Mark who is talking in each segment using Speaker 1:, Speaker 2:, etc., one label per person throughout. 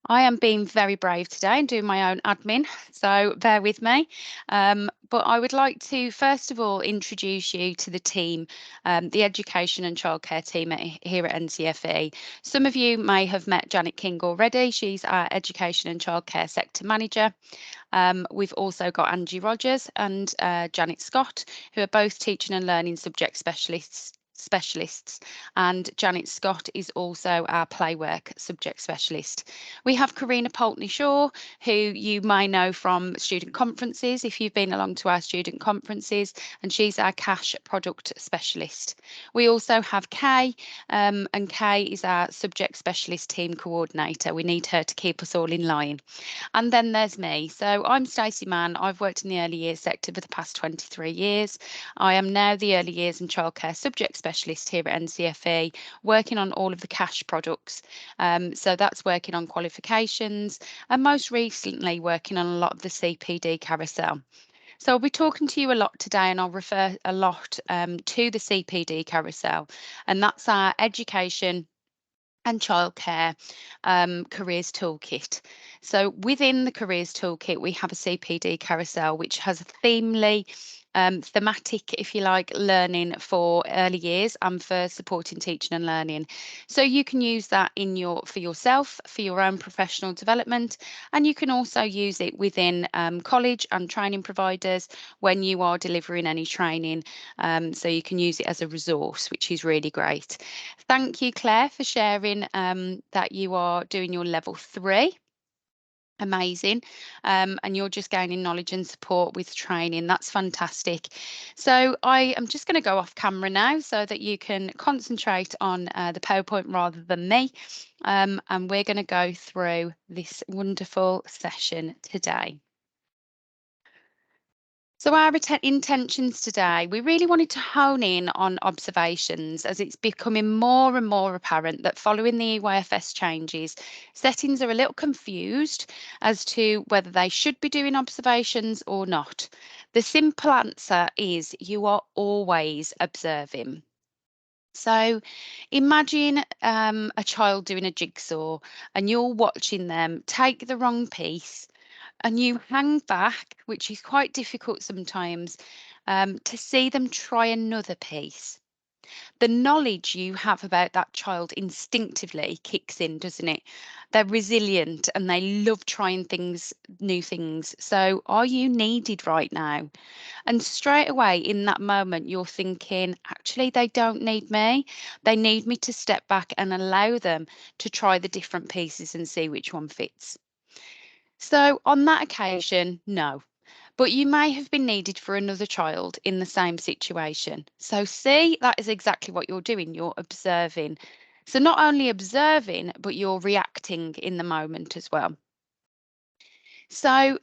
Speaker 1: I am being very brave today and doing my own admin, so bear with me. But I would like to, first of all, introduce you to the team, the Education and Childcare team here at NCFE. Some of you may have met Janet King already. She's our Education and Childcare Sector Manager. We've also got Angie Rogers and Janet Scott, who are both teaching and learning subject specialists, and Janet Scott is also our playwork subject specialist. We have Karina Poultney-Shaw, who you may know from student conferences if you've been along to our student conferences, and she's our cash product specialist. We also have Kay, and Kay is our subject specialist team coordinator. We need her to keep us all in line. And then there's me. So I'm Stacey Mann. I've worked in the early years sector for the past 23 years. I am now the early years and childcare subject specialist here at NCFE, working on all of the cash products. So that's working on qualifications and most recently working on a lot of the CPD carousel. So I'll be talking to you a lot today, and I'll refer a lot to the CPD carousel, and that's our education and childcare careers toolkit. So within the careers toolkit, we have a CPD carousel, which has a thematic, if you like, learning for early years and for supporting teaching and learning. So you can use that for yourself, for your own professional development, and you can also use it within college and training providers when you are delivering any training. So you can use it as a resource, which is really great. Thank you, Claire, for sharing that you are doing your level 3. Amazing. And you're just gaining knowledge and support with training. That's fantastic. So I am just going to go off camera now so that you can concentrate on the PowerPoint rather than me. And we're going to go through this wonderful session today. So our intentions today, we really wanted to hone in on observations, as it's becoming more and more apparent that following the EYFS changes, settings are a little confused as to whether they should be doing observations or not. The simple answer is you are always observing. So imagine a child doing a jigsaw and you're watching them take the wrong piece and you hang back, which is quite difficult sometimes, to see them try another piece. The knowledge you have about that child instinctively kicks in, doesn't it? They're resilient and they love trying new things. So are you needed right now? And straight away in that moment, you're thinking, actually, they don't need me. They need me to step back and allow them to try the different pieces and see which one fits. So on that occasion, no, but you may have been needed for another child in the same situation. So see, that is exactly what you're doing. You're observing. So not only observing, but you're reacting in the moment as well. So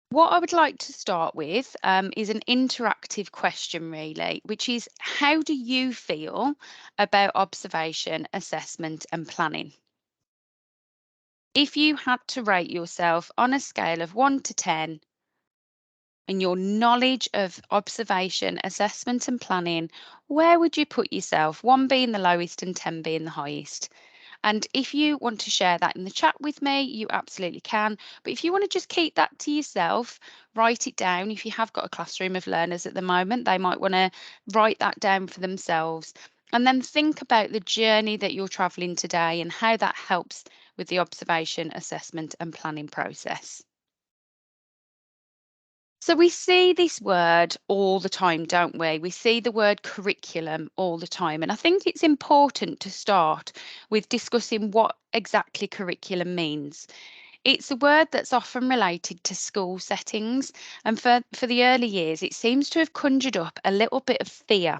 Speaker 1: what I would like to start with is an interactive question, really, which is how do you feel about observation, assessment and planning? If you had to rate yourself on a scale of 1 to 10, and your knowledge of observation, assessment and planning, where would you put yourself? 1 being the lowest and 10 being the highest. And if you want to share that in the chat with me, you absolutely can. But if you want to just keep that to yourself, write it down. If you have got a classroom of learners at the moment, they might want to write that down for themselves. And then think about the journey that you're travelling today and how that helps with the observation, assessment and planning process. So we see this word all the time, don't we? We see the word curriculum all the time. And I think it's important to start with discussing what exactly curriculum means. It's a word that's often related to school settings. And for the early years, it seems to have conjured up a little bit of fear.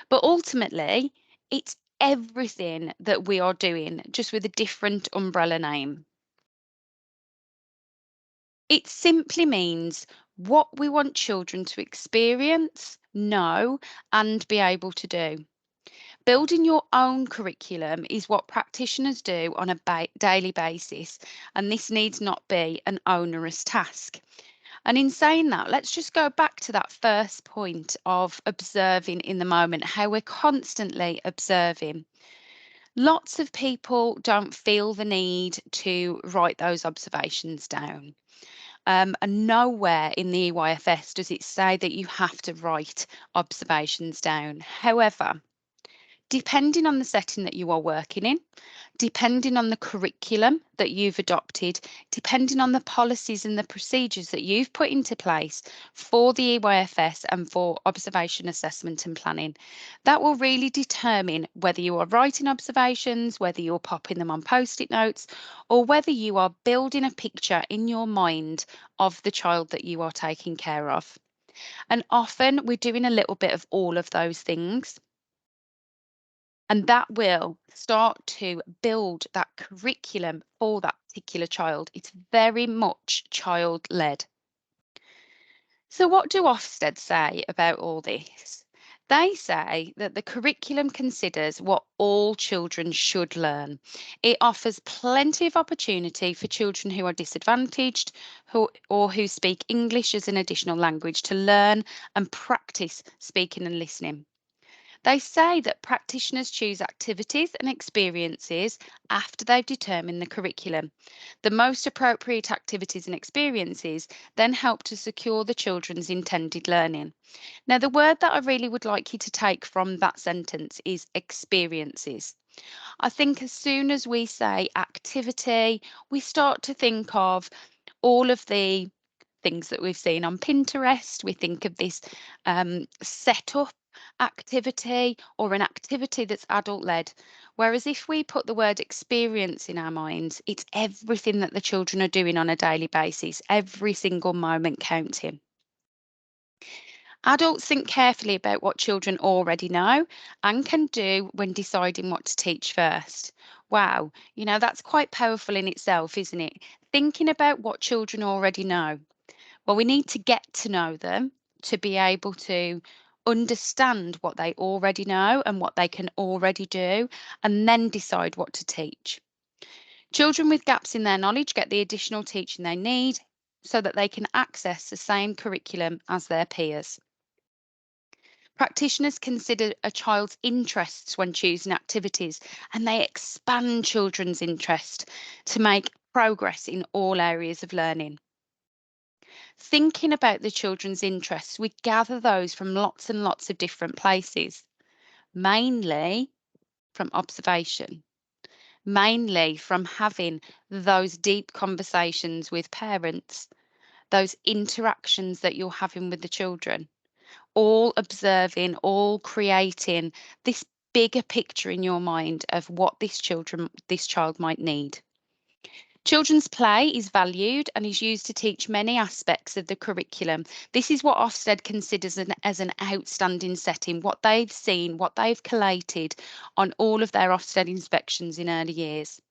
Speaker 1: But ultimately, it's everything that we are doing, just with a different umbrella name. It simply means what we want children to experience, know, and be able to do. Building your own curriculum is what practitioners do on a daily basis, and this needs not be an onerous task. And in saying that, let's just go back to that first point of observing in the moment, how we're constantly observing. Lots of people don't feel the need to write those observations down. And nowhere in the EYFS does it say that you have to write observations down. However, depending on the setting that you are working in, depending on the curriculum that you've adopted, depending on the policies and the procedures that you've put into place for the EYFS and for observation assessment and planning, that will really determine whether you are writing observations, whether you're popping them on post-it notes, or whether you are building a picture in your mind of the child that you are taking care of. And often we're doing a little bit of all of those things. And that will start to build that curriculum for that particular child. It's very much child led. So, what do Ofsted say about all this? They say that the curriculum considers what all children should learn. It offers plenty of opportunity for children who are disadvantaged or who speak English as an additional language to learn and practice speaking and listening. They say that practitioners choose activities and experiences after they've determined the curriculum. The most appropriate activities and experiences then help to secure the children's intended learning. Now, the word that I really would like you to take from that sentence is experiences. I think as soon as we say activity, we start to think of all of the things that we've seen on Pinterest. We think of this setup activity or an activity that's adult led. Whereas if we put the word experience in our minds, it's everything that the children are doing on a daily basis, every single moment counting. Adults think carefully about what children already know and can do when deciding what to teach first. Wow, that's quite powerful in itself, isn't it? Thinking about what children already know. Well, we need to get to know them to be able to understand what they already know and what they can already do, and then decide what to teach. Children with gaps in their knowledge get the additional teaching they need so that they can access the same curriculum as their peers. Practitioners consider a child's interests when choosing activities, and they expand children's interest to make progress in all areas of learning. Thinking about the children's interests, we gather those from lots and lots of different places, mainly from observation, mainly from having those deep conversations with parents, those interactions that you're having with the children, all observing, all creating this bigger picture in your mind of what this child might need. Children's play is valued and is used to teach many aspects of the curriculum. This is what Ofsted considers as an outstanding setting, what they've seen, what they've collated on all of their Ofsted inspections in early years.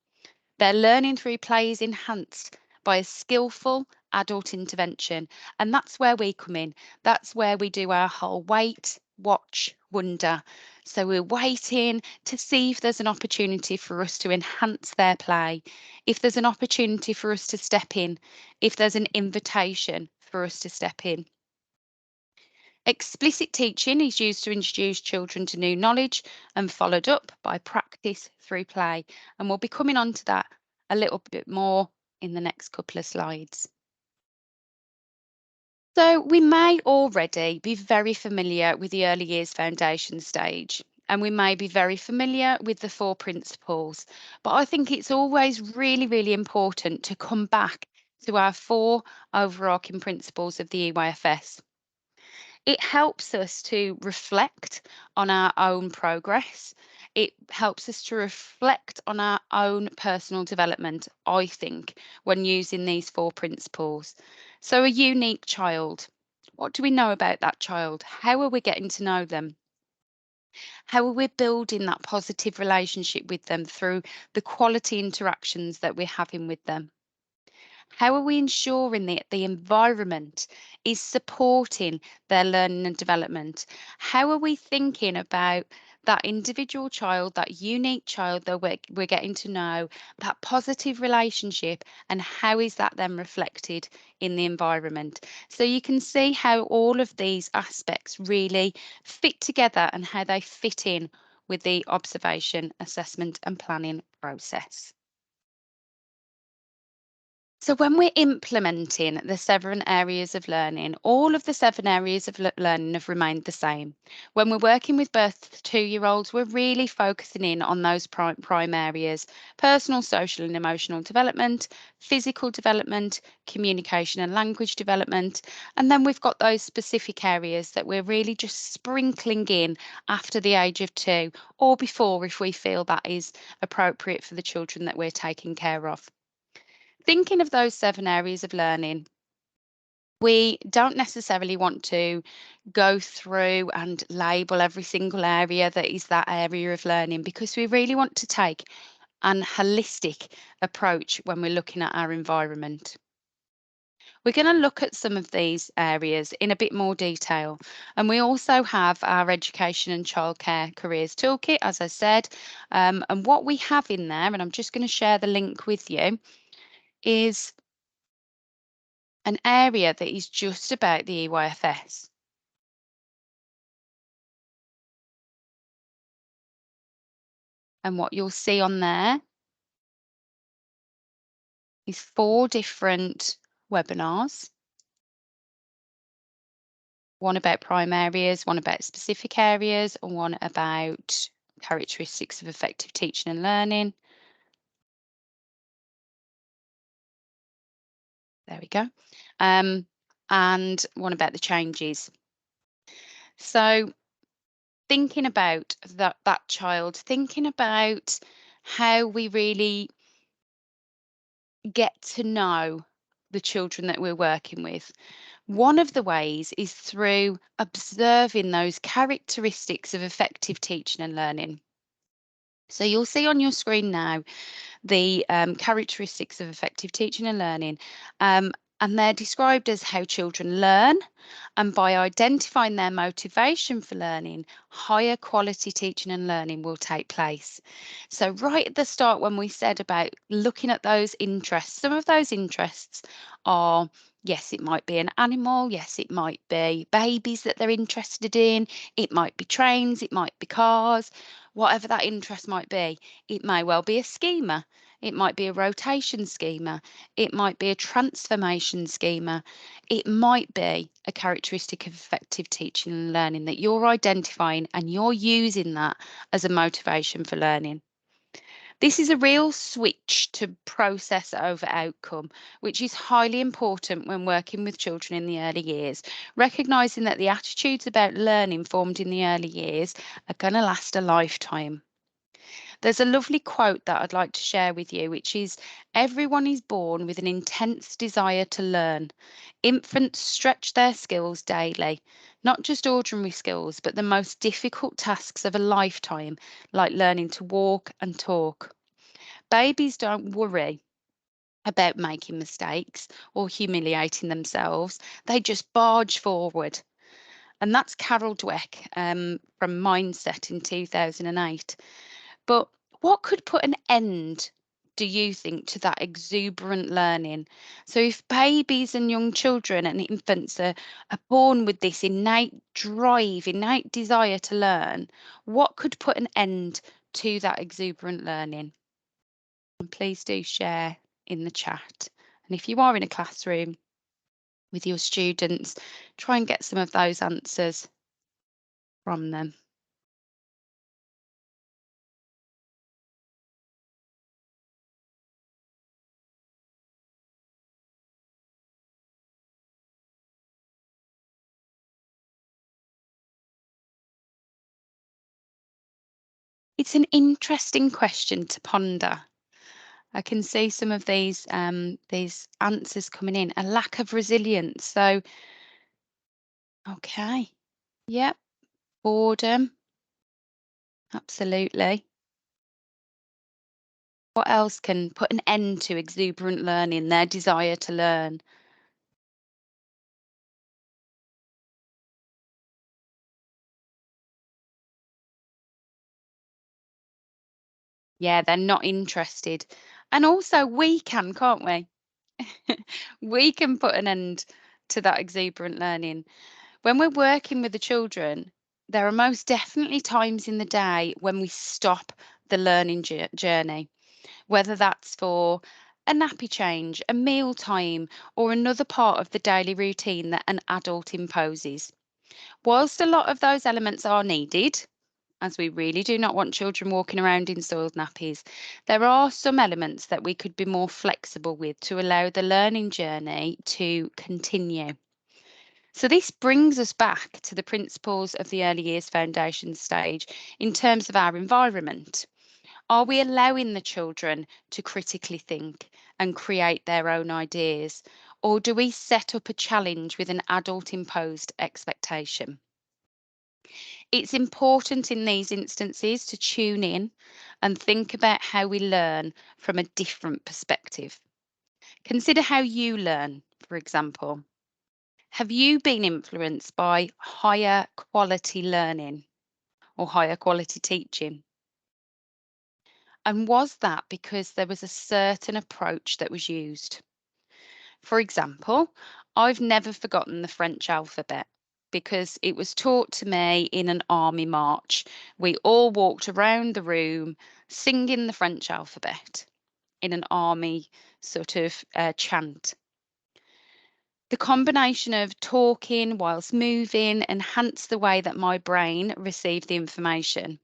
Speaker 1: Their learning through play is enhanced by a skillful adult intervention. And that's where we come in. That's where we do our whole wait, watch, wonder. So we're waiting to see if there's an opportunity for us to enhance their play, if there's an opportunity for us to step in, if there's an invitation for us to step in. Explicit teaching is used to introduce children to new knowledge and followed up by practice through play. And we'll be coming on to that a little bit more in the next couple of slides. So we may already be very familiar with the early years foundation stage, and we may be very familiar with the 4 principles, but I think it's always really, really important to come back to our 4 overarching principles of the EYFS. It helps us to reflect on our own progress. It helps us to reflect on our own personal development, I think, when using these 4 principles. So, a unique child. What do we know about that child? How are we getting to know them? How are we building that positive relationship with them through the quality interactions that we're having with them? How are we ensuring that the environment is supporting their learning and development? How are we thinking about that individual child, that unique child that we're getting to know, that positive relationship, and how is that then reflected in the environment? So you can see how all of these aspects really fit together and how they fit in with the observation, assessment and planning process. So when we're implementing the 7 areas of learning, all of the 7 areas of learning have remained the same. When we're working with birth to 2-year-olds, we're really focusing in on those prime areas: personal, social and emotional development, physical development, communication and language development. And then we've got those specific areas that we're really just sprinkling in after the age of 2 or before, if we feel that is appropriate for the children that we're taking care of. Thinking of those 7 areas of learning, we don't necessarily want to go through and label every single area that is that area of learning, because we really want to take an holistic approach when we're looking at our environment. We're going to look at some of these areas in a bit more detail. And we also have our education and childcare careers toolkit, as I said. And what we have in there, and I'm just going to share the link with you, is an area that is just about the EYFS. And what you'll see on there is 4 different webinars. One about prime areas, one about specific areas, and one about characteristics of effective teaching and learning. There we go. And one about the changes. So thinking about that child, thinking about how we really get to know the children that we're working with. One of the ways is through observing those characteristics of effective teaching and learning. So you'll see on your screen now the characteristics of effective teaching and learning. And they're described as how children learn, and by identifying their motivation for learning, higher quality teaching and learning will take place. So right at the start, when we said about looking at those interests, some of those interests are, yes, it might be an animal, yes, it might be babies that they're interested in, it might be trains, it might be cars, whatever that interest might be. It may well be a schema. It might be a rotation schema. It might be a transformation schema. It might be a characteristic of effective teaching and learning that you're identifying, and you're using that as a motivation for learning. This is a real switch to process over outcome, which is highly important when working with children in the early years, recognising that the attitudes about learning formed in the early years are going to last a lifetime. There's a lovely quote that I'd like to share with you, which is, "Everyone is born with an intense desire to learn. Infants stretch their skills daily, not just ordinary skills, but the most difficult tasks of a lifetime, like learning to walk and talk. Babies don't worry about making mistakes or humiliating themselves. They just barge forward." And that's Carol Dweck from Mindset in 2008. But what could put an end, do you think, to that exuberant learning? So if babies and young children and infants are born with this innate drive, innate desire to learn, what could put an end to that exuberant learning? And please do share in the chat. And if you are in a classroom with your students, try and get some of those answers from them. It's an interesting question to ponder. I can see some of these answers coming in. A lack of resilience. So, okay, yep, boredom, absolutely. What else can put an end to exuberant learning? Their desire to learn. Yeah, they're not interested. And also, we can, can't we? We can put an end to that exuberant learning when we're working with the children. There are most definitely times in the day when we stop the learning journey, whether that's for a nappy change, a meal time, or another part of the daily routine that an adult imposes. Whilst a lot of those elements are needed, as we really do not want children walking around in soiled nappies, there are some elements that we could be more flexible with to allow the learning journey to continue. So, this brings us back to the principles of the early years foundation stage in terms of our environment. Are we allowing the children to critically think and create their own ideas? Or do we set up a challenge with an adult imposed expectation? It's important in these instances to tune in and think about how we learn from a different perspective. Consider how you learn, for example. Have you been influenced by higher quality learning or higher quality teaching? And was that because there was a certain approach that was used? For example, I've never forgotten the French alphabet because it was taught to me in an army march. We all walked around the room singing the French alphabet in an army sort of chant. The combination of talking whilst moving enhanced the way that my brain received the information.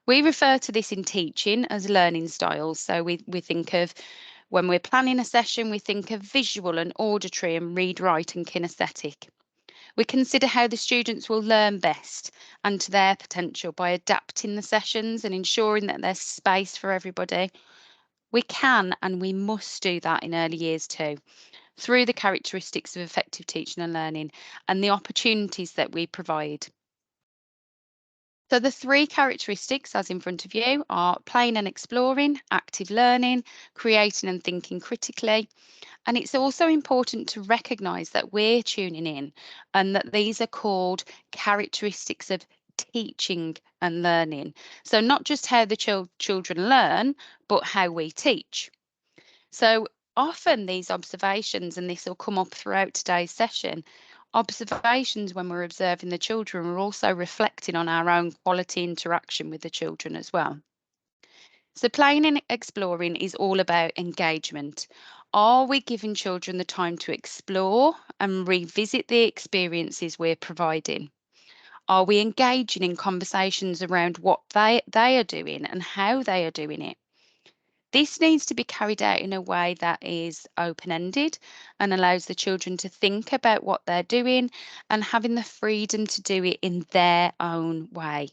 Speaker 1: We refer to this in teaching as learning styles. So we think of when we're planning a session, we think of visual and auditory and read, write and kinesthetic. We consider how the students will learn best and to their potential by adapting the sessions and ensuring that there's space for everybody. We can and we must do that in early years too, through the characteristics of effective teaching and learning and the opportunities that we provide. So the three characteristics as in front of you are playing and exploring, active learning, creating and thinking critically. And it's also important to recognise that we're tuning in and that these are called characteristics of teaching and learning. So not just how the children learn, but how we teach. So often these observations, and this will come up throughout today's session, observations when we're observing the children are also reflecting on our own quality interaction with the children as well. So playing and exploring is all about engagement. Are we giving children the time to explore and revisit the experiences we're providing? Are we engaging in conversations around what they are doing and how they are doing it? This needs to be carried out in a way that is open-ended and allows the children to think about what they're doing and having the freedom to do it in their own way.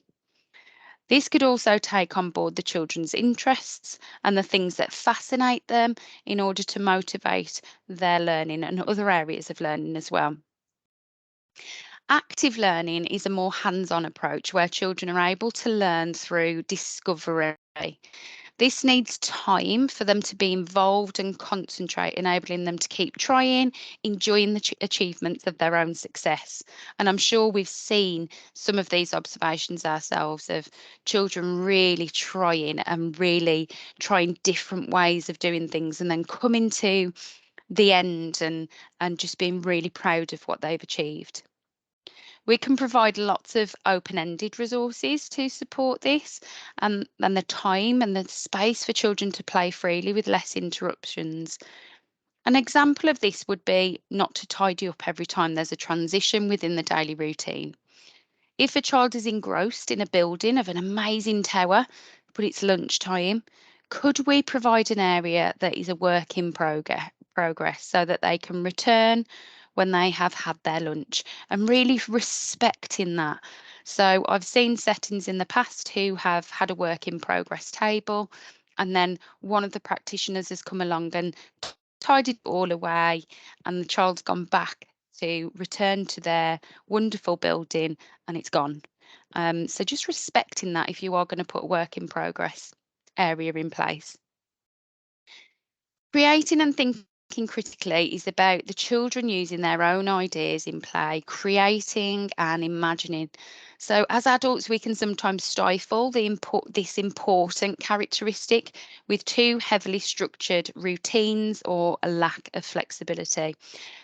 Speaker 1: This could also take on board the children's interests and the things that fascinate them in order to motivate their learning and other areas of learning as well. Active learning is a more hands-on approach where children are able to learn through discovery. This needs time for them to be involved and concentrate, enabling them to keep trying, enjoying the achievements of their own success. And I'm sure we've seen some of these observations ourselves of children really trying and really trying different ways of doing things and then coming to the end and just being really proud of what they've achieved. We can provide lots of open-ended resources to support this and the time and the space for children to play freely with less interruptions. An example of this would be not to tidy up every time there's a transition within the daily routine. If a child is engrossed in a building of an amazing tower, but it's lunchtime, could we provide an area that is a work in progress so that they can return when they have had their lunch and really respecting that? So I've seen settings in the past who have had a work in progress table, and then one of the practitioners has come along and tidied it all away, and the child's gone back to return to their wonderful building and it's gone. So just respecting that if you are going to put a work in progress area in place. Creating and thinking thinking critically is about the children using their own ideas in play, creating and imagining. So, as adults, we can sometimes stifle this important characteristic with too heavily structured routines or a lack of flexibility.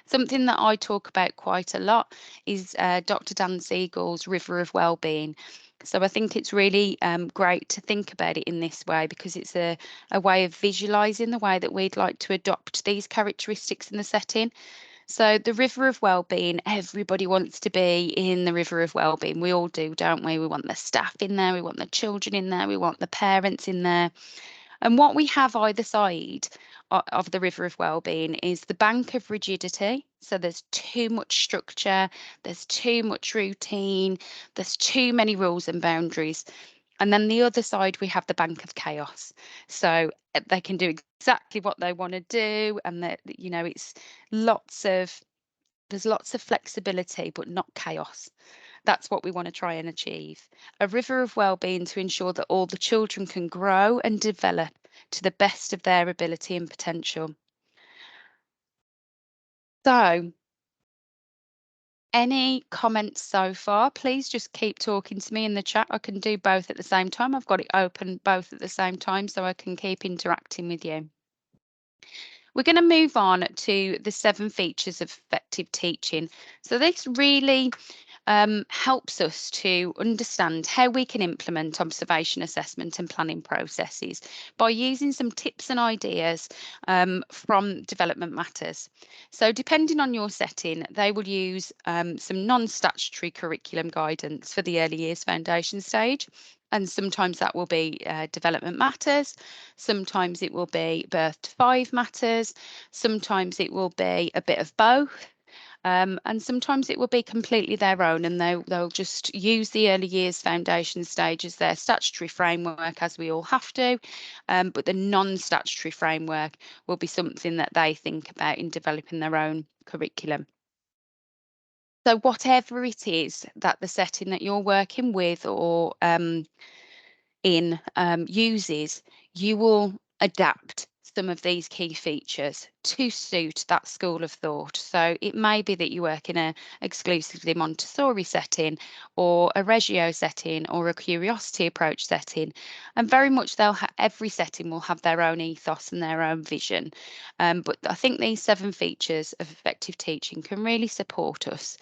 Speaker 1: Something that I talk about quite a lot is Dr. Dan Siegel's River of Wellbeing. So I think it's really great to think about it in this way because it's a way of visualizing the way that we'd like to adopt these characteristics in the setting. So the River of Wellbeing, everybody wants to be in the River of Wellbeing. We all do, don't we? We want the staff in there, we want the children in there, we want the parents in there. And what we have either side of the River of Wellbeing is the bank of rigidity. So there's too much structure, there's too much routine, there's too many rules and boundaries. And then the other side, we have the bank of chaos. So they can do exactly what they want to do, and that it's lots of there's lots of flexibility, but not chaos. That's what we want to try and achieve. A river of well-being to ensure that all the children can grow and develop to the best of their ability and potential. So, any comments so far? Please just keep talking to me in the chat. I can do both at the same time. I've got it open both at the same time so I can keep interacting with you. We're going to move on to the 7 features of effective teaching. So this really helps us to understand how we can implement observation, assessment and planning processes by using some tips and ideas from Development Matters. So depending on your setting, they will use some non-statutory curriculum guidance for the early years foundation stage. And sometimes that will be Development Matters, sometimes it will be Birth to 5 Matters, sometimes it will be a bit of both. And sometimes it will be completely their own, and they'll just use the early years foundation stage as their statutory framework, as we all have to. But the non-statutory framework will be something that they think about in developing their own curriculum. So whatever it is that the setting that you're working with or in uses, you will adapt some of these key features to suit that school of thought. So it may be that you work in a exclusively Montessori setting or a Reggio setting or a curiosity approach setting, and very much every setting will have their own ethos and their own vision. But I think these 7 features of effective teaching can really support us.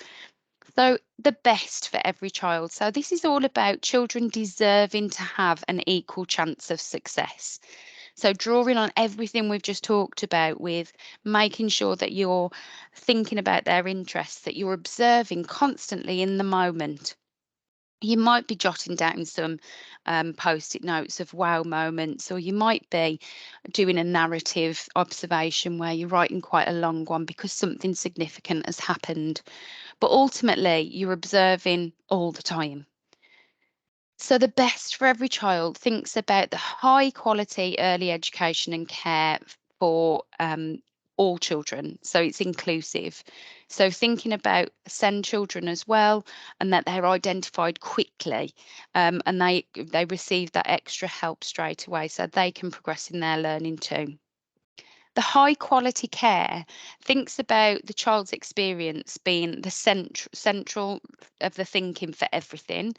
Speaker 1: So, the best for every child. So, this is all about children deserving to have an equal chance of success. So, drawing on everything we've just talked about with making sure that you're thinking about their interests, that you're observing constantly in the moment. You might be jotting down some post-it notes of wow moments, or you might be doing a narrative observation where you're writing quite a long one because something significant has happened. But ultimately, you're observing all the time. So, the best for every child thinks about the high quality early education and care for all children. So, it's inclusive. So, thinking about SEND children as well, and that they're identified quickly and they receive that extra help straight away so they can progress in their learning too. The high quality care thinks about the child's experience being the central of the thinking for everything.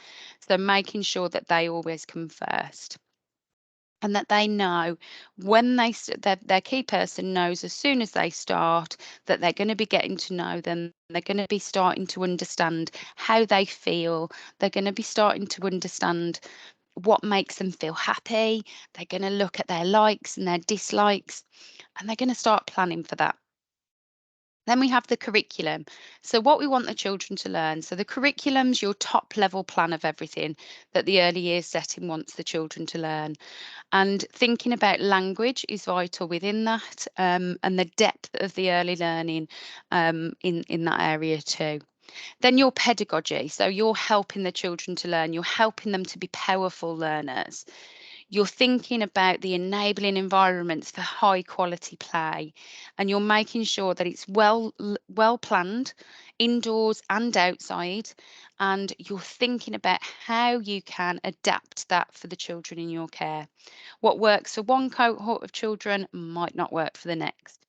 Speaker 1: So making sure that they always come first. And that they know when their key person knows as soon as they start that they're going to be getting to know them. They're going to be starting to understand how they feel. They're going to be starting to understand what makes them feel happy. They're going to look at their likes and their dislikes, and they're going to start planning for that. Then we have the curriculum. So what we want the children to learn. So the curriculum's your top level plan of everything that the early years setting wants the children to learn. And thinking about language is vital within that, and the depth of the early learning in that area too. Then your pedagogy. So you're helping the children to learn. You're helping them to be powerful learners. You're thinking about the enabling environments for high quality play, and you're making sure that it's well planned indoors and outside, and you're thinking about how you can adapt that for the children in your care. What works for one cohort of children might not work for the next.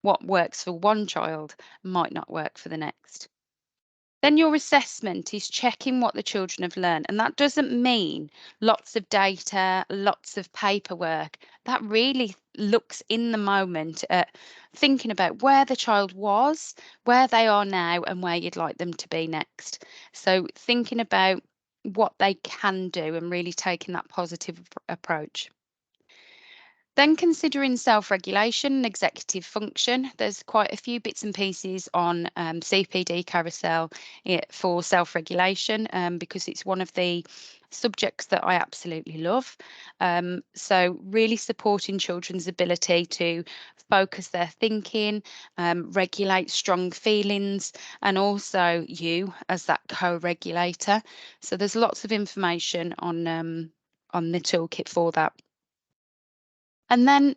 Speaker 1: what works for one child might not work for the next. Then your assessment is checking what the children have learned. And that doesn't mean lots of data, lots of paperwork. That really looks in the moment at thinking about where the child was, where they are now, and where you'd like them to be next. So thinking about what they can do and really taking that positive approach. Then considering self-regulation and executive function, there's quite a few bits and pieces on CPD carousel for self-regulation because it's one of the subjects that I absolutely love. So really supporting children's ability to focus their thinking, regulate strong feelings, and also you as that co-regulator. So there's lots of information on the toolkit for that. And then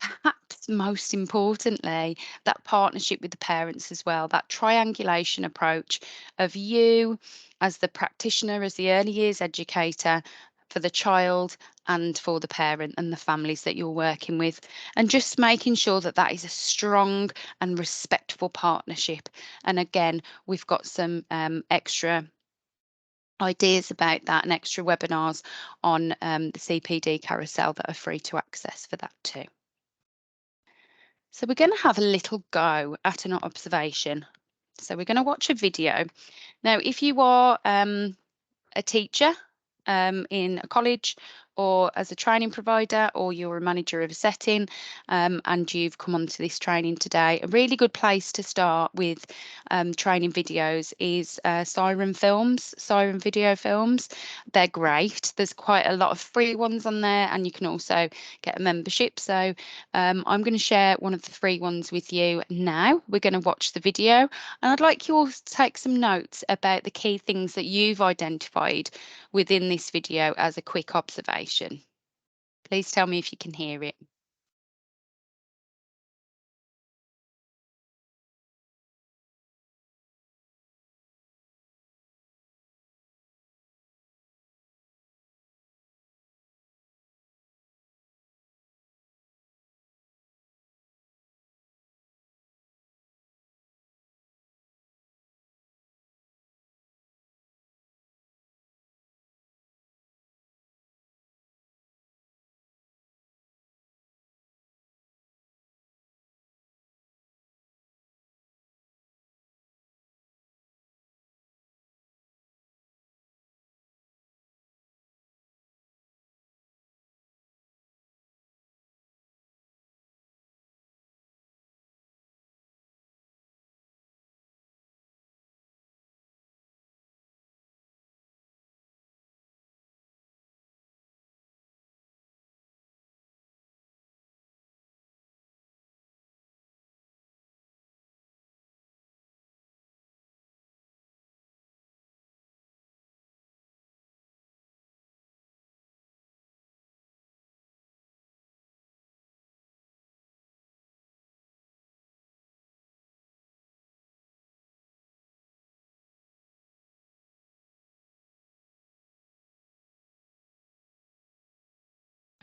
Speaker 1: perhaps most importantly, that partnership with the parents as well, that triangulation approach of you as the practitioner, as the early years educator for the child and for the parent and the families that you're working with, and just making sure that that is a strong and respectful partnership. And again, we've got some extra ideas about that and extra webinars on the CPD carousel that are free to access for that too. So we're going to have a little go at an observation. So we're going to watch a video. Now, if you are a teacher in a college or as a training provider, or you're a manager of a setting and you've come onto this training today, a really good place to start with training videos is siren video films. They're great. There's quite a lot of free ones on there, and you can also get a membership. So I'm going to share one of the free ones with you now. We're going to watch the video, and I'd like you all to take some notes about the key things that you've identified within this video as a quick observation. Please tell me if you can hear it.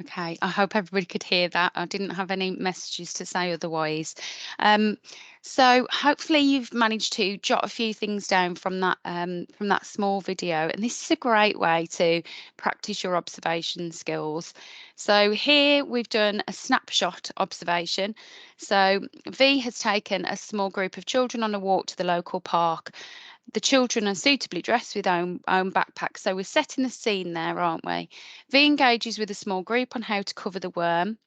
Speaker 1: Okay, I hope everybody could hear that. I didn't have any messages to say otherwise. Um, so hopefully you've managed to jot a few things down from that small video, and this is a great way to practice your observation skills. So here we've done a snapshot observation. So V has taken a small group of children on a walk to the local park. The children are suitably dressed with own backpacks. So we're setting the scene there, aren't we? V engages with a small group on how to cover the worm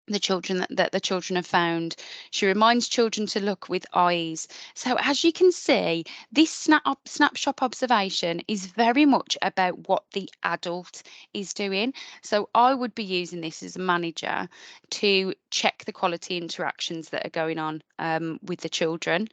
Speaker 1: the children that the children have found. She reminds children to look with eyes. So as you can see, this snapshot observation is very much about what the adult is doing. So I would be using this as a manager to check the quality interactions that are going on with the children.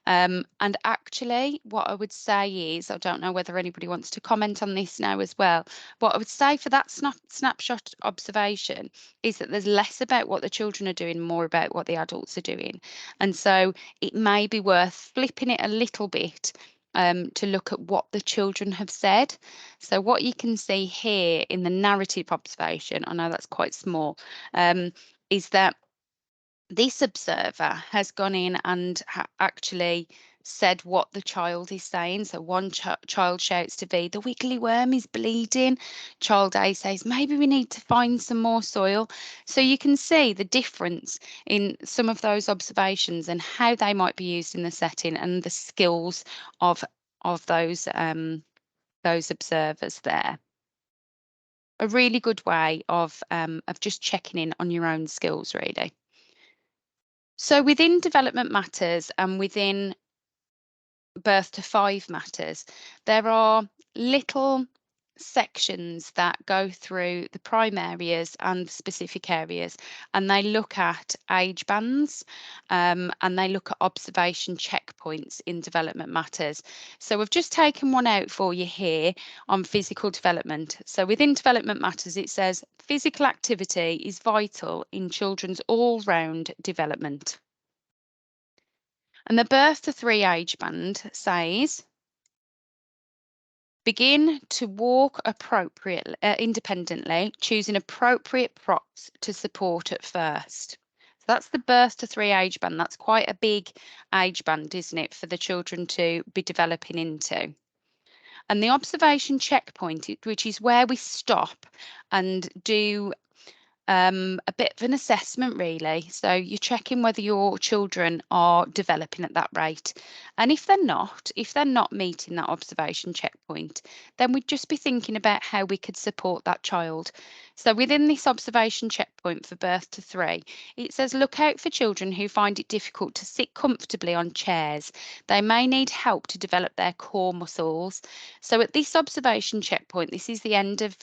Speaker 1: And actually, what I would say is, I don't know whether anybody wants to comment on this now as well. What I would say for that snapshot observation is that there's less about what the children are doing, more about what the adults are doing. And so it may be worth flipping it a little bit to look at what the children have said. So what you can see here in the narrative observation, I know that's quite small, is that This observer has gone in and actually said what the child is saying. So one child shouts to V, the wiggly worm is bleeding. Child A says, maybe we need to find some more soil. So you can see the difference in some of those observations and how they might be used in the setting and the skills of those observers there. A really good way of just checking in on your own skills, really. So within development matters and within birth to 5 matters, there are little sections that go through the prime areas and the specific areas, and they look at age bands and they look at observation checkpoints in development matters. So we've just taken one out for you here on physical development. So within development matters, it says physical activity is vital in children's all-round development. And the birth to 3 age band says, begin to walk appropriately, independently, choosing appropriate props to support at first. So that's the birth to 3 age band. That's quite a big age band, isn't it, for the children to be developing into. And the observation checkpoint, which is where we stop and do a bit of an assessment, really. So you're checking whether your children are developing at that rate. And if they're not meeting that observation checkpoint, then we'd just be thinking about how we could support that child. So within this observation checkpoint for birth to 3, it says look out for children who find it difficult to sit comfortably on chairs. They may need help to develop their core muscles. So at this observation checkpoint, this is the end of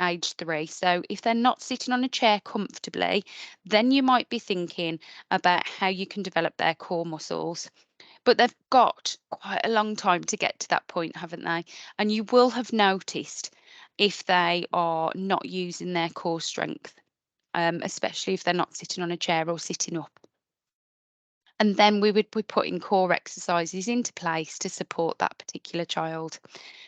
Speaker 1: age 3. So if they're not sitting on a chair comfortably, then you might be thinking about how you can develop their core muscles. But they've got quite a long time to get to that point, haven't they? And you will have noticed if they are not using their core strength, especially if they're not sitting on a chair or sitting up. And then we would be putting core exercises into place to support that particular child.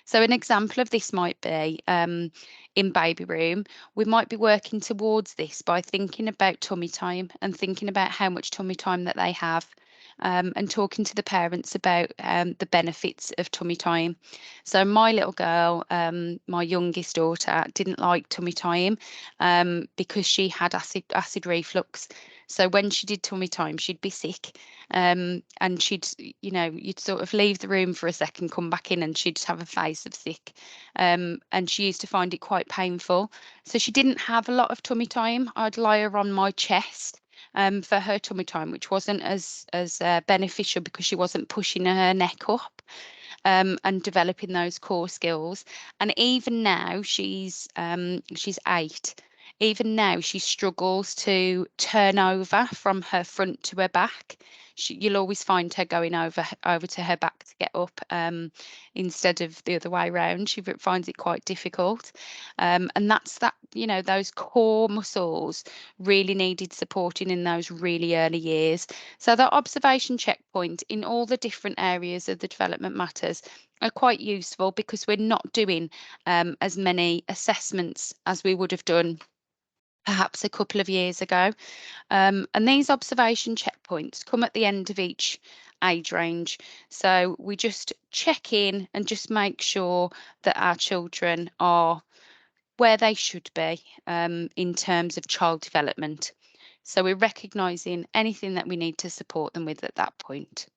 Speaker 1: So an example of this might be in baby room, we might be working towards this by thinking about tummy time and thinking about how much tummy time that they have. And talking to the parents about the benefits of tummy time. So my little girl, my youngest daughter, didn't like tummy time because she had acid reflux. So when she did tummy time, she'd be sick, and she'd, you'd sort of leave the room for a second, come back in, and she'd have a face of sick, and she used to find it quite painful. So she didn't have a lot of tummy time. I'd lie her on my chest for her tummy time, which wasn't as beneficial because she wasn't pushing her neck up and developing those core skills. And even now, she's 8. Even now, she struggles to turn over from her front to her back. You'll always find her going over to her back to get up instead of the other way around. She finds it quite difficult, and that's that. Those core muscles really needed supporting in those really early years. So that observation checkpoint in all the different areas of the development matters are quite useful because we're not doing as many assessments as we would have done perhaps a couple of years ago. And these observation checkpoints come at the end of each age range. So we just check in and just make sure that our children are where they should be in terms of child development. So we're recognising anything that we need to support them with at that point.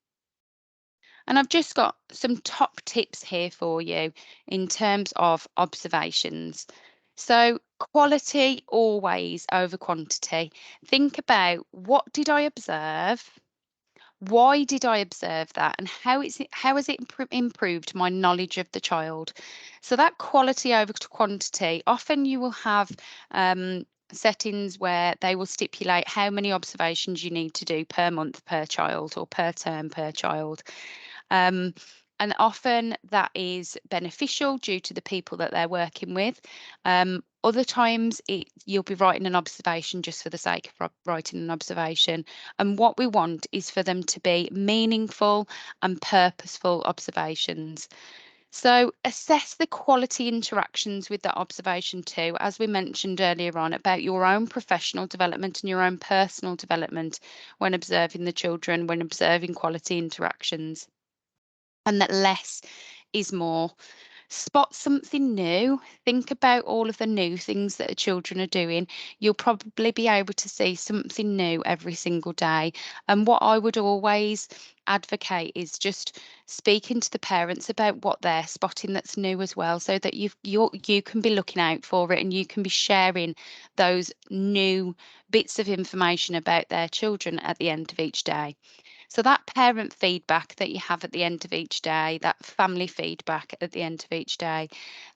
Speaker 1: And I've just got some top tips here for you in terms of observations. So quality always over quantity. Think about what did I observe? Why did I observe that? And how has it improved my knowledge of the child? So that quality over quantity, often you will have settings where they will stipulate how many observations you need to do per month per child or per term per child. And often that is beneficial due to the people that they're working with. Other times you'll be writing an observation just for the sake of writing an observation. And what we want is for them to be meaningful and purposeful observations. So assess the quality interactions with that observation too, as we mentioned earlier on about your own professional development and your own personal development when observing the children, when observing quality interactions, and that less is more. Spot something new. Think about all of the new things that the children are doing. You'll probably be able to see something new every single day. And what I would always advocate is just speaking to the parents about what they're spotting that's new as well, so that you can be looking out for it and you can be sharing those new bits of information about their children at the end of each day. So that parent feedback that you have at the end of each day, that family feedback at the end of each day,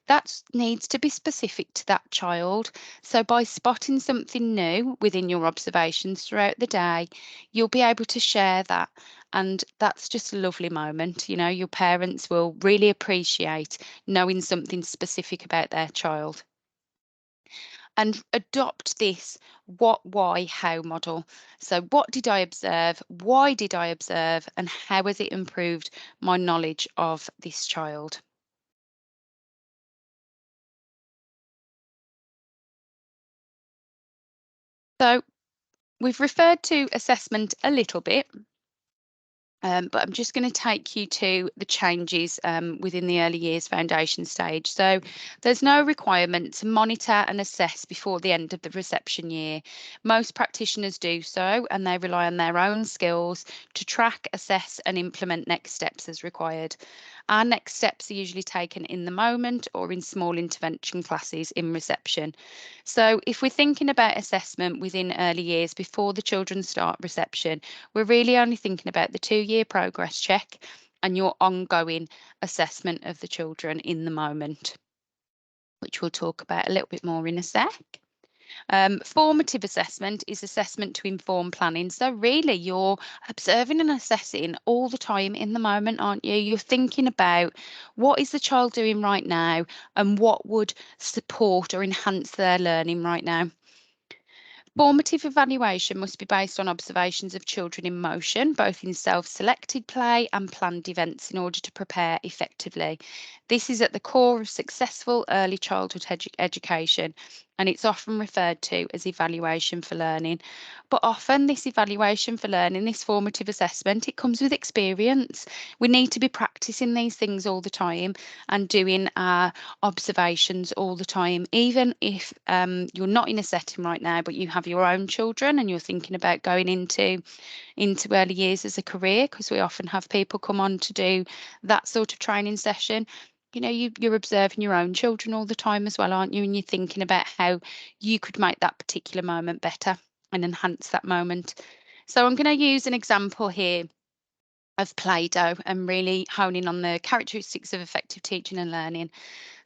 Speaker 1: that needs to be specific to that child. So by spotting something new within your observations throughout the day, you'll be able to share that. And that's just a lovely moment. You know, your parents will really appreciate knowing something specific about their child, and adopt this what, why, how model. So, what did I observe? Why did I observe? And how has it improved my knowledge of this child? So, we've referred to assessment a little bit. But I'm just going to take you to the changes within the early years foundation stage. So there's no requirement to monitor and assess before the end of the reception year. Most practitioners do so, and they rely on their own skills to track, assess, and implement next steps as required. Our next steps are usually taken in the moment or in small intervention classes in reception. So if we're thinking about assessment within early years before the children start reception, we're really only thinking about the 2-year progress check and your ongoing assessment of the children in the moment, which we'll talk about a little bit more in a sec. Formative assessment is assessment to inform planning. So really you're observing and assessing all the time in the moment, aren't you? You're thinking about what is the child doing right now and what would support or enhance their learning right now. Formative evaluation must be based on observations of children in motion, both in self-selected play and planned events, in order to prepare effectively. This is at the core of successful early childhood education, and it's often referred to as evaluation for learning. But often this evaluation for learning, this formative assessment, it comes with experience. We need to be practicing these things all the time and doing our observations all the time, even if you're not in a setting right now, but you have your own children and you're thinking about going into early years as a career, because we often have people come on to do that sort of training session. You know, you're observing your own children all the time as well, aren't you? And you're thinking about how you could make that particular moment better and enhance that moment. So I'm going to use an example here of Play-Doh and really honing on the characteristics of effective teaching and learning.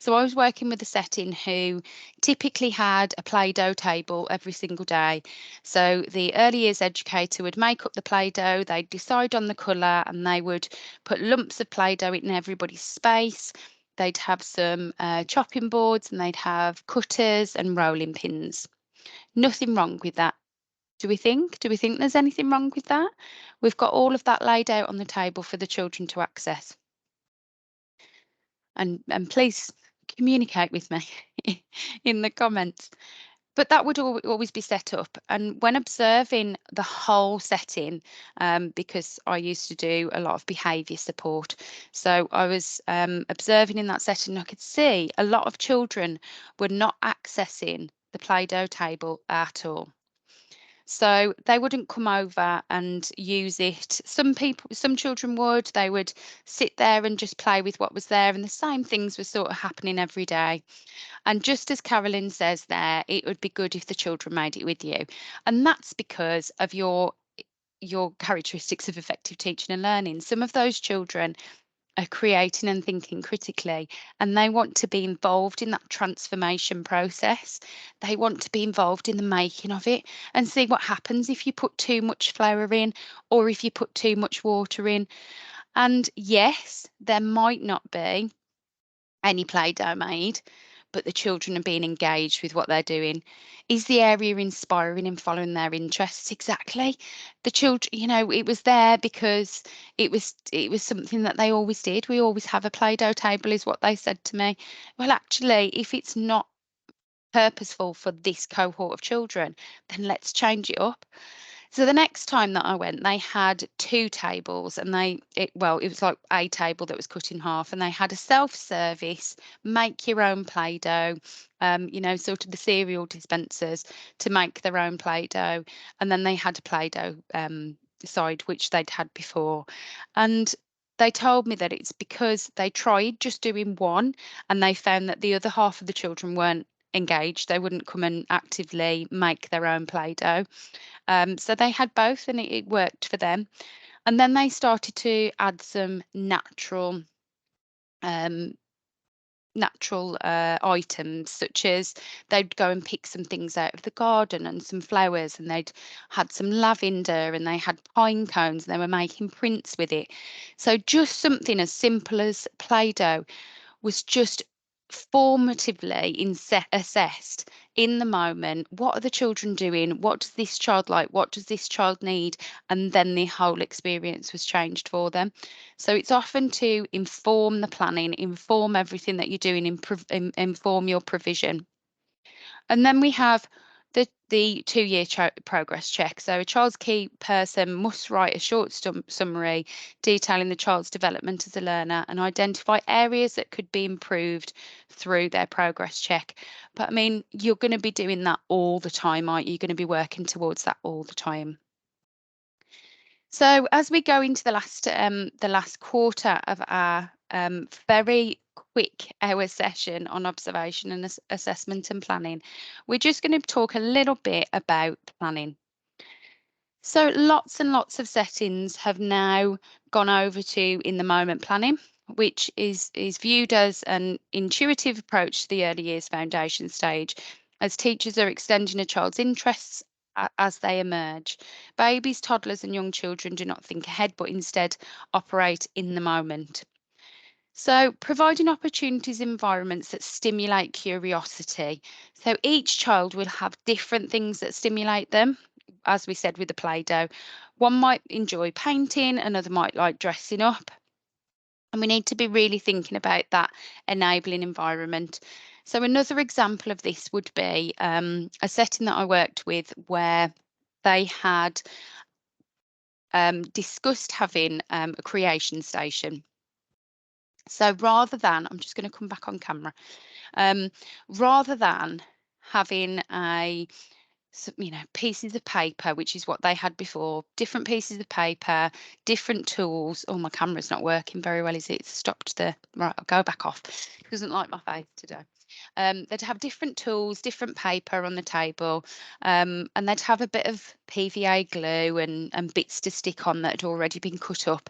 Speaker 1: So I was working with a setting who typically had a Play-Doh table every single day. So the early years educator would make up the Play-Doh, they'd decide on the colour, and they would put lumps of Play-Doh in everybody's space. They'd have some chopping boards, and they'd have cutters and rolling pins. Nothing wrong with that. Do we think? Do we think there's anything wrong with that? We've got all of that laid out on the table for the children to access. And please communicate with me in the comments. But that would always be set up. And when observing the whole setting, because I used to do a lot of behaviour support, so I was observing in that setting, I could see a lot of children were not accessing the Play-Doh table at all. So they wouldn't come over and use it. Some children would, they would sit there and just play with what was there. And the same things were sort of happening every day. And just as Carolyn says there, it would be good if the children made it with you. And that's because of your characteristics of effective teaching and learning. Some of those children are creating and thinking critically, and they want to be involved in that transformation process. They want to be involved in the making of it and see what happens if you put too much flour in or if you put too much water in. And yes, there might not be any Play-Doh made, but the children are being engaged with what they're doing. Is the area inspiring and following their interests? Exactly. The children, it was there because it was something that they always did. We always have a Play-Doh table, is what they said to me. Well, actually, if it's not purposeful for this cohort of children, then let's change it up. So the next time that I went, they had two tables, and it was like a table that was cut in half, and they had a self-service, make your own Play-Doh, sort of the cereal dispensers to make their own Play-Doh, and then they had a Play-Doh side which they'd had before, and they told me that it's because they tried just doing one, and they found that the other half of the children weren't engaged. They wouldn't come and actively make their own Play-Doh. So they had both, and it worked for them. And then they started to add some um, natural items, such as they'd go and pick some things out of the garden and some flowers, and they'd had some lavender, and they had pine cones, and they were making prints with it. So just something as simple as Play-Doh was just formatively assessed in the moment. What are the children doing? What does this child like? What does this child need? And then the whole experience was changed for them. So it's often to inform the planning, inform everything that you're doing, inform your provision. And then we have the 2-year progress check. So a child's key person must write a short summary detailing the child's development as a learner and identify areas that could be improved through their progress check. But I mean, you're going to be doing that all the time, aren't you? You're going to be working towards that all the time. So as we go into the last quarter of our very quick hour session on observation and assessment and planning, we're just going to talk a little bit about planning. So lots and lots of settings have now gone over to in the moment planning, which is viewed as an intuitive approach to the early years foundation stage, as teachers are extending a child's interests as they emerge. Babies, toddlers, and young children do not think ahead, but instead operate in the moment. So, providing opportunities, environments that stimulate curiosity. So, each child will have different things that stimulate them, as we said with the Play-Doh. One might enjoy painting, another might like dressing up. And we need to be really thinking about that enabling environment. So, another example of this would be a setting that I worked with where they had discussed having a creation station. So rather than, I'm just going to come back on camera, rather than having pieces of paper, which is what they had before, different pieces of paper, different tools. Oh, my camera's not working very well, is it? It's stopped right, I'll go back off. It doesn't like my face today. They'd have different tools, different paper on the table, and they'd have a bit of PVA glue and bits to stick on that had already been cut up.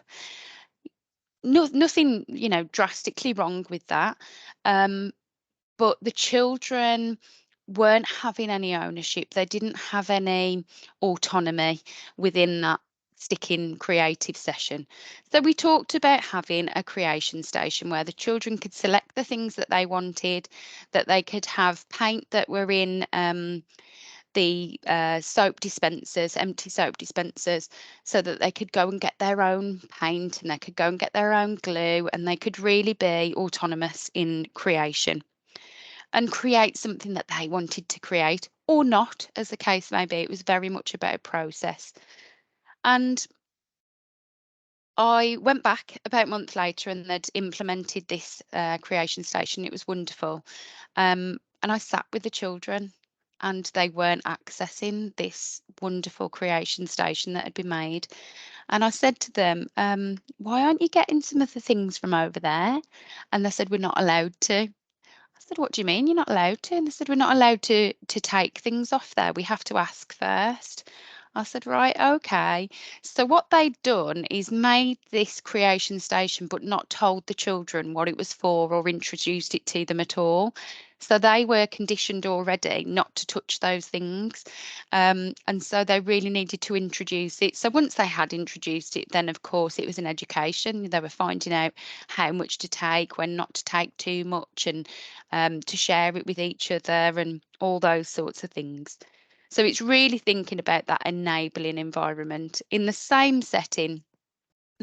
Speaker 1: Nothing, drastically wrong with that. But the children weren't having any ownership. They didn't have any autonomy within that sticking creative session. So we talked about having a creation station where the children could select the things that they wanted, that they could have paint that were in the soap dispensers, empty soap dispensers, so that they could go and get their own paint, and they could go and get their own glue, and they could really be autonomous in creation and create something that they wanted to create, or not, as the case may be. It was very much about a process. And I went back about a month later, and they'd implemented this creation station. It was wonderful. And I sat with the children, and they weren't accessing this wonderful creation station that had been made. And I said to them, why aren't you getting some of the things from over there? And they said, we're not allowed to. I said, what do you mean you're not allowed to? And they said, we're not allowed to take things off there. We have to ask first. I said, right, okay. So what they'd done is made this creation station, but not told the children what it was for or introduced it to them at all. So they were conditioned already not to touch those things. And so they really needed to introduce it. So once they had introduced it, then of course it was an education. They were finding out how much to take, when not to take too much, and to share it with each other and all those sorts of things. So it's really thinking about that enabling environment. In the same setting,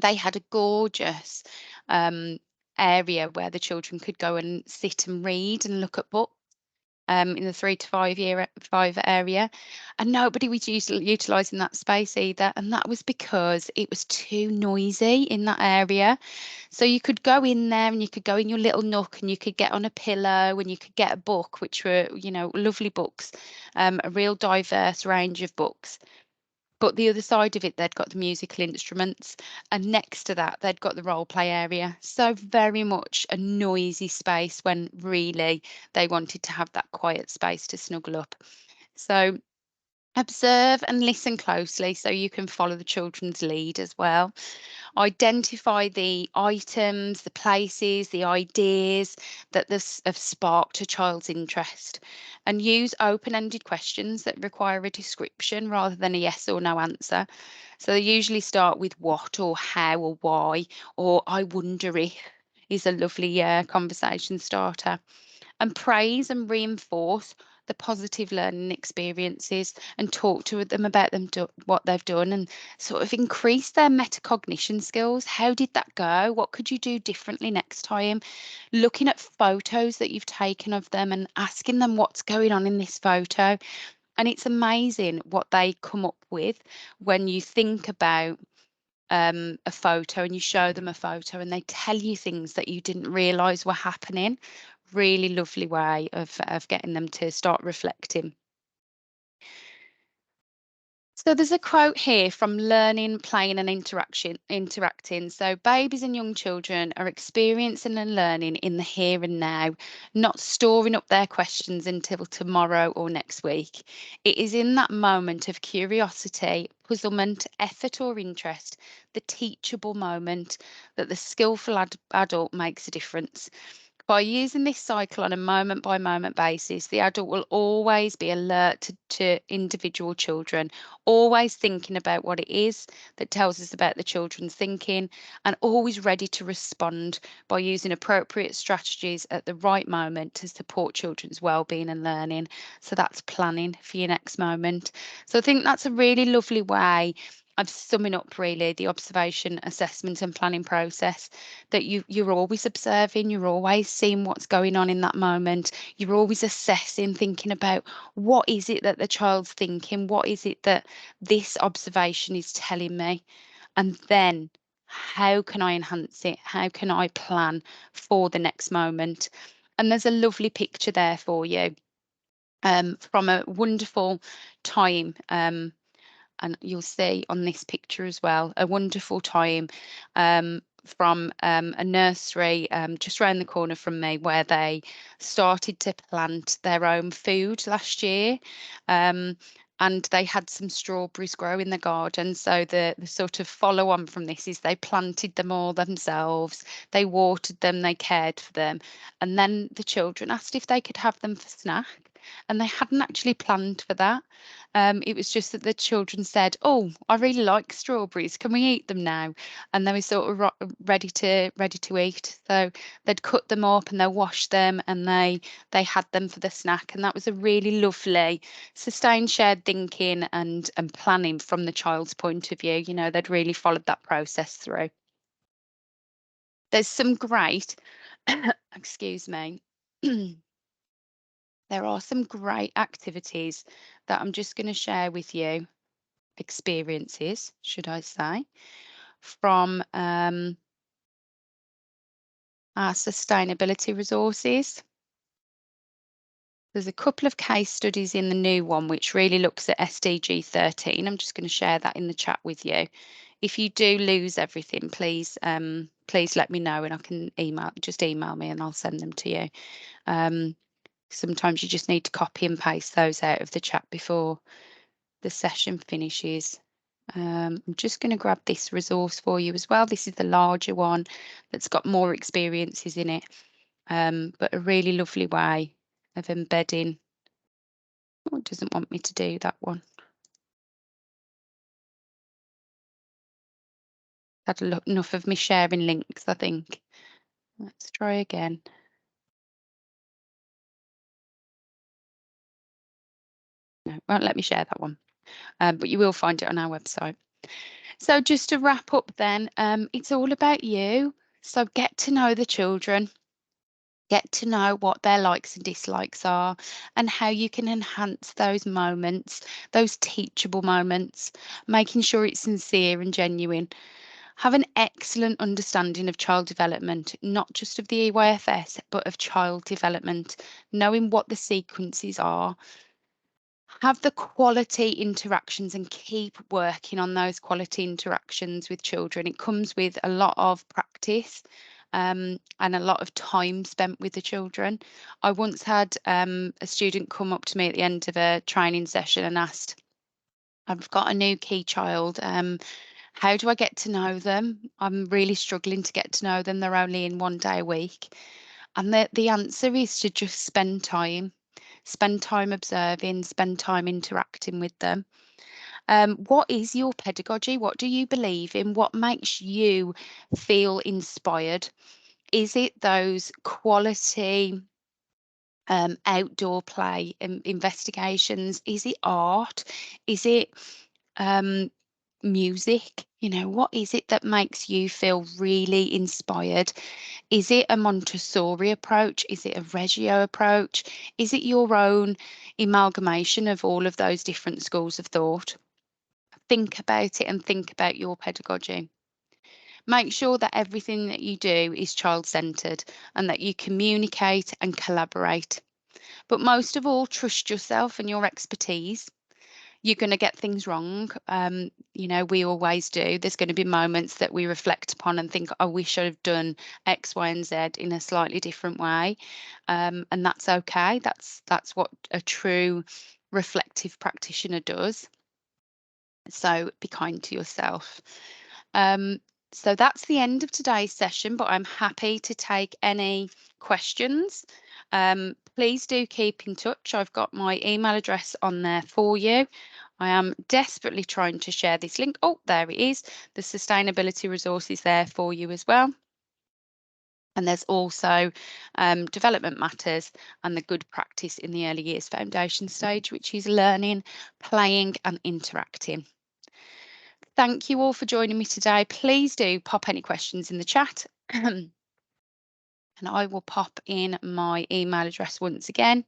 Speaker 1: they had a gorgeous um, area where the children could go and sit and read and look at books in the 3 to 5 area, and nobody was utilising that space either. And that was because it was too noisy in that area. So you could go in there and you could go in your little nook and you could get on a pillow and you could get a book, which were, lovely books, a real diverse range of books. But the other side of it, they'd got the musical instruments, and next to that, they'd got the role play area. So very much a noisy space when really they wanted to have that quiet space to snuggle up. So observe and listen closely so you can follow the children's lead as well. Identify the items, the places, the ideas that have sparked a child's interest, and use open-ended questions that require a description rather than a yes or no answer. So they usually start with what or how or why, or I wonder if is a lovely conversation starter. And praise and reinforce the positive learning experiences and talk to them about what they've done, and sort of increase their metacognition skills. How did that go? What could you do differently next time? Looking at photos that you've taken of them and asking them what's going on in this photo. And it's amazing what they come up with when you think about a photo and you show them a photo and they tell you things that you didn't realize were happening. Really lovely way of getting them to start reflecting. So there's a quote here from Learning, Playing and Interacting. So babies and young children are experiencing and learning in the here and now, not storing up their questions until tomorrow or next week. It is in that moment of curiosity, puzzlement, effort or interest, the teachable moment, that the skillful adult makes a difference. By using this cycle on a moment by moment basis, the adult will always be alert to individual children, always thinking about what it is that tells us about the children's thinking, and always ready to respond by using appropriate strategies at the right moment to support children's well-being and learning. So that's planning for your next moment. So I think that's a really lovely way of summing up really the observation, assessment and planning process, that you're always observing, you're always seeing what's going on in that moment, you're always assessing, thinking about what is it that the child's thinking, what is it that this observation is telling me, and then how can I enhance it, how can I plan for the next moment. And there's a lovely picture there for you from a wonderful time, and you'll see on this picture as well, a wonderful time from a nursery just round the corner from me, where they started to plant their own food last year. And they had some strawberries grow in the garden. So the sort of follow on from this is they planted them all themselves, they watered them, they cared for them. And then the children asked if they could have them for snack. And they hadn't actually planned for that. It was just that the children said, "Oh, I really like strawberries. Can we eat them now?" And they were sort of ready to eat. So they'd cut them up and they washed them and they had them for the snack. And that was a really lovely, sustained shared thinking and planning from the child's point of view. They'd really followed that process through. There's some great, excuse me. There are some great activities that I'm just going to share with you, experiences, should I say, from our sustainability resources. There's a couple of case studies in the new one which really looks at SDG 13. I'm just going to share that in the chat with you. If you do lose everything, please let me know and I can email me and I'll send them to you. Sometimes you just need to copy and paste those out of the chat before the session finishes. I'm just going to grab this resource for you as well. This is the larger one that's got more experiences in it, but a really lovely way of embedding. Oh, it doesn't want me to do that one. Had enough of me sharing links, I think. Let's try again. No, won't let me share that one, but you will find it on our website. So just to wrap up then, it's all about you. So get to know the children, get to know what their likes and dislikes are, and how you can enhance those moments, those teachable moments, making sure it's sincere and genuine. Have an excellent understanding of child development, not just of the EYFS, but of child development, knowing what the sequences are. Have the quality interactions and keep working on those quality interactions with children. It comes with a lot of practice and a lot of time spent with the children. I once had a student come up to me at the end of a training session and asked, I've got a new key child. How do I get to know them? I'm really struggling to get to know them. They're only in 1 day a week. And the answer is to just spend time observing, spend time interacting with them. What is your pedagogy? What do you believe in? What makes you feel inspired? Is it those quality outdoor play investigations? Is it art? Is it music? You know, what is it that makes you feel really inspired? Is it a Montessori approach? Is it a Reggio approach? Is it your own amalgamation of all of those different schools of thought? Think about it and think about your pedagogy. Make sure that everything that you do is child-centred and that you communicate and collaborate. But most of all, trust yourself and your expertise. You're going to get things wrong. You know, we always do. There's going to be moments that we reflect upon and think, I wish I'd have done X, Y, and Z in a slightly different way. And that's okay. That's what a true reflective practitioner does. So be kind to yourself. So that's the end of today's session, but I'm happy to take any questions. Please do keep in touch. I've got my email address on there for you. I am desperately trying to share this link. Oh, there it is. The sustainability resources there for you as well. And there's also development matters and the good practice in the early years foundation stage, which is learning, playing and interacting. Thank you all for joining me today. Please do pop any questions in the chat and I will pop in my email address once again.